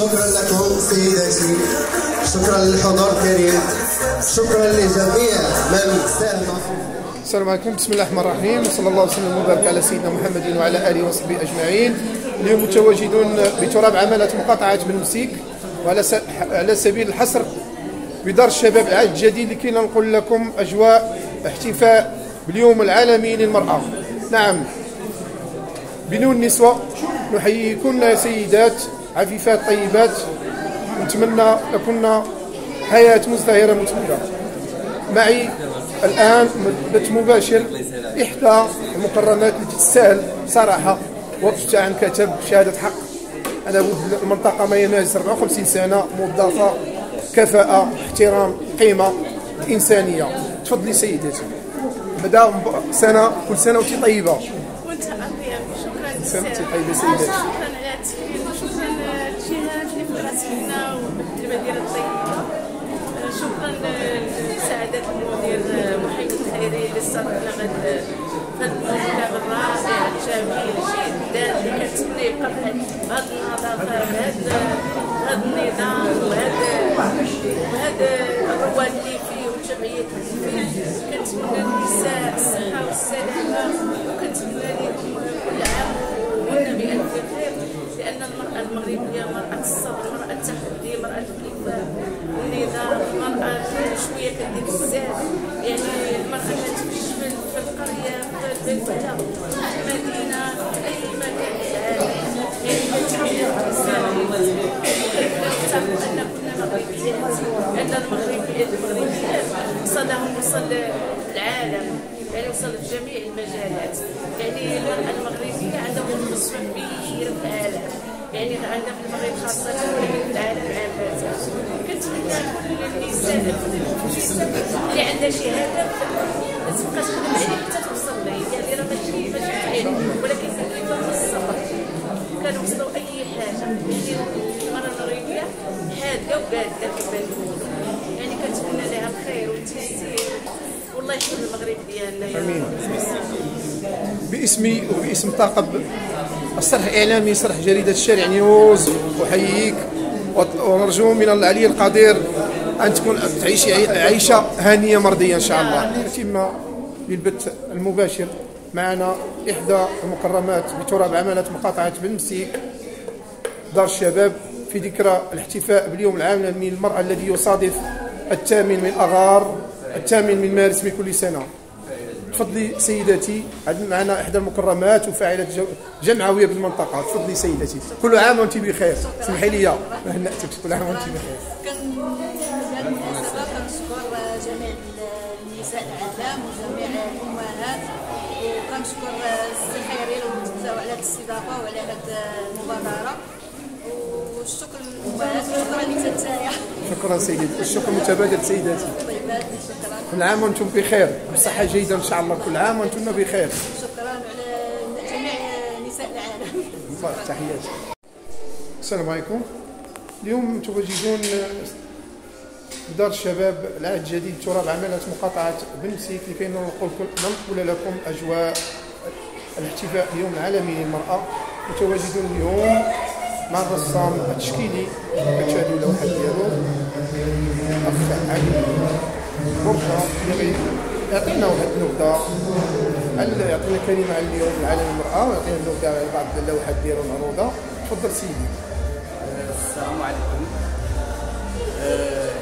شكرا لكم سيداتي، شكرا للحضور الكريم، شكرا لجميع من ساهم. السلام عليكم، بسم الله الرحمن الرحيم، وصلى الله وسلم وبارك على سيدنا محمد وعلى اله وصحبه اجمعين. اليوم متواجدون بتراب عمالة مقاطعة بن مسيك، وعلى سبيل الحصر بدار الشباب العهد الجديد لكي ننقل لكم اجواء احتفاء باليوم العالمي للمرأة. نعم، بنو النسوة نحييكن سيدات عفيفات طيبات، نتمنى لكن حياة مزدهرة مثمرة. معي الآن بث مباشر إحدى المكرمات التي تستاهل صراحة وقت عن كتب شهادة حق. أنا ولد المنطقة ما يناهز 54 سنة، موظفة، كفاءة، احترام، قيمة، إنسانية. تفضلي سيدتي. بدا سنة، كل سنة وأنت طيبة. وأنت أطيب. شكرا سنة بزاف. طيبة سيدتي. شكرا على التكريم، وشكرا للجهات اللي فكرت فينا والتربة ديال الطيبة. شكرا لسعادة المدير محمد الخيري اللي صرفنا هذا البرنامج الرائع الجميل جدا اللي كنتمنى يبقى بهذا النظافة بهذا النظام وهذا الرواد اللي فيه والجمعيات اللي فيه. كنتمنى للنساء الصحة والسلامة، وكنتمنى لهم كل عام وهن بألف خير، لأن المرأة المغربية مرأة الصبر، مرأة التحدي، مرأة الكفاح، النظام، المرأة شوية كدير بزاف. يعني المرأة كتمشي في القرية، في البلدة، في المدينة، في أي مكان في العالم. يعني كتمنى الإنسان كنفتخر أن كنا مغربيات، أن المغربيات صداهم وصل العالم، يعني وصل في جميع المجالات. يعني المرأة المغربية عندها نصف كبير في العالم، يعني عندنا في المغرب خاصة في العالم عامة. كنتمنى كل النساء اللي عندها شهادة ما تبقاش تخدم عليه حتى توصل ليه، يعني راه ماشي تعيد، ولكن كيف الصبر كنوصلوا أي حاجة. يعني المرأة المغربية حادة وقادة كما نقولوا، يعني كنتمنى لها الخير والتيسير، والله يحفظ المغرب ديالنا. امين. باسمي وباسم طاقم الصرح الاعلامي صرح جريده الشارع نيوز احييك، ونرجو من العلي القدير ان تكون تعيشي عيشه هانيه مرضيه ان شاء الله. يتم بالبث المباشر معنا احدى المكرمات بتراب عمالة مقاطعه بن مسيك دار الشباب في ذكرى الاحتفاء باليوم العالمي للمراه الذي يصادف 8 من اغار 8 من مارس من كل سنه. تفضلي سيدتي، معنا احدى المكرمات وفاعله جمعويه بالمنطقه. تفضلي سيدتي، كل عام وانت بخير. اسمحي لي ما هنأتك، كل عام وانت بخير. كنشكر جميع النساء العالم وجميع الامهات، وكنشكر السي خيري على هذه الاستضافه وعلى هذه المبادره، والشكر للامهات وشكرا لك انتيا. شكرا سيدتي، الشكر متبادل سيداتي. طيبات، شكرا. كل عام وانتم بخير بصحه جيده ان شاء الله، كل عام وانتم بخير. شكرا على جميع نساء العالم. تحياتي. السلام عليكم. اليوم متواجدون بدار الشباب العهد الجديد تراب عمالة مقاطعة بن مسيك لكي ننقل لكم أجواء الاحتفاء باليوم العالمي للمرأة. متواجدون اليوم مع الرسام التشكيلي، كتشاهدوا اللوحات ديالو أخ علي برشا اللي يعطينا واحد النبذة، يعطينا كلمة عن اليوم العالمي للمرأة، ويعطينا النبذة على بعض اللوحات ديالو المعروضة. تفضل سيدي. السلام عليكم.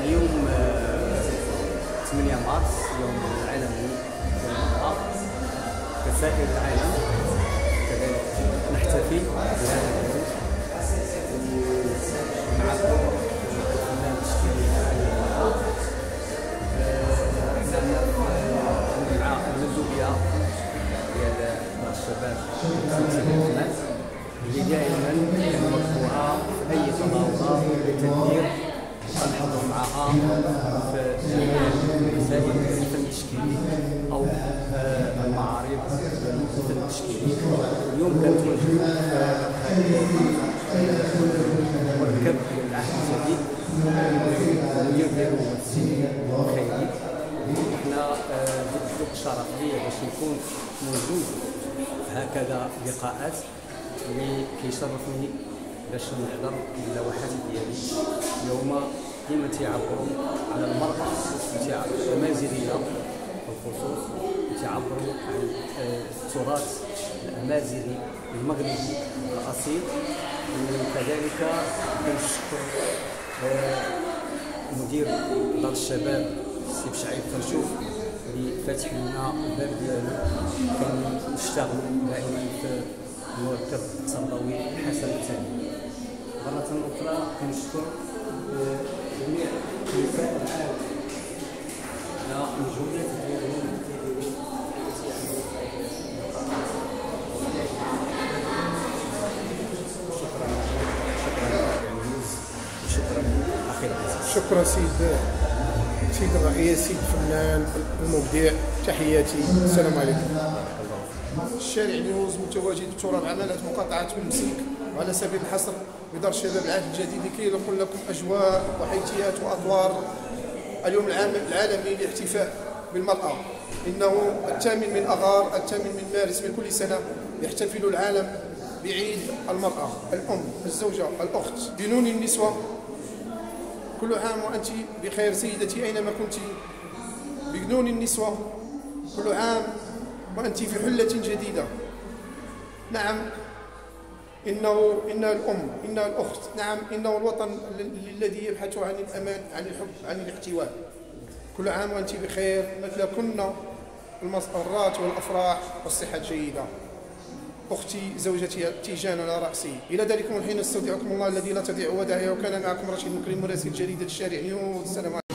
اليوم 8 مارس يوم العالمي للمرأة. كسائر العالم كذلك نحتفي بهذا اليوم معكم الفنان التشكيلي علي المرأة. مع المندوبية ديال الشباب اللي دائما كنوقفوها في أي تظاهرات للتدبير، ونحضر معها في مسائل الفن التشكيلي أو المعارض الفن التشكيلي. اليوم كنتواجدوا مركب العهد الجديد المدير ديالو هو السي خيري. حنا ذوق الشرف ليا باش نكون موجود في هكذا لقاءات اللي كيشرفني باش نهضر باللوحات ديالي اليوم ديما تيعبروا على المرأة الأمازيغية بالخصوص، تيعبروا عن التراث الأمازيغي المغربي الأصيل. وكذلك كنشكر مدير دار الشباب السي بشعيب فرشوف اللي فاتح لنا الباب ديالو. كنشتغلوا دائما في المركب التربوي الحسن الثاني. مرة أخرى كنشكر جميع نساء العالم على المجهودات ديالهم شكرا سيد الرئيس، سيد الفنان المبدع، تحياتي، السلام عليكم. الشارع نيوز متواجد بتراب عمالة مقاطعة بالمسيك، وعلى سبيل الحصر بدار الشباب العهد الجديد لكي نقول لكم أجواء وحيثيات وأطوار اليوم العالمي للاحتفاء بالمرأة. إنه الثامن من أغار، الثامن من مارس من كل سنة يحتفل العالم بعيد المرأة، الأم، الزوجة، الأخت، بنون النسوة. كل عام وأنت بخير سيدتي أينما كنت، بجنون النسوة. كل عام وأنت في حلة جديدة. نعم، إنها الأم، إنها الأخت، نعم إنه الوطن الذي يبحث عن الأمان، عن الحب، عن الاحتواء. كل عام وأنت بخير، مثلكن المسرات والأفراح والصحة الجيدة. أختي زوجتي تيجان على رأسي. إلى ذلكم الحين استودعكم الله الذي لا تضيع ودائعه. وكان معكم رشيد مكرم مراسل جريدة الشارع نيوز. السلام عليكم.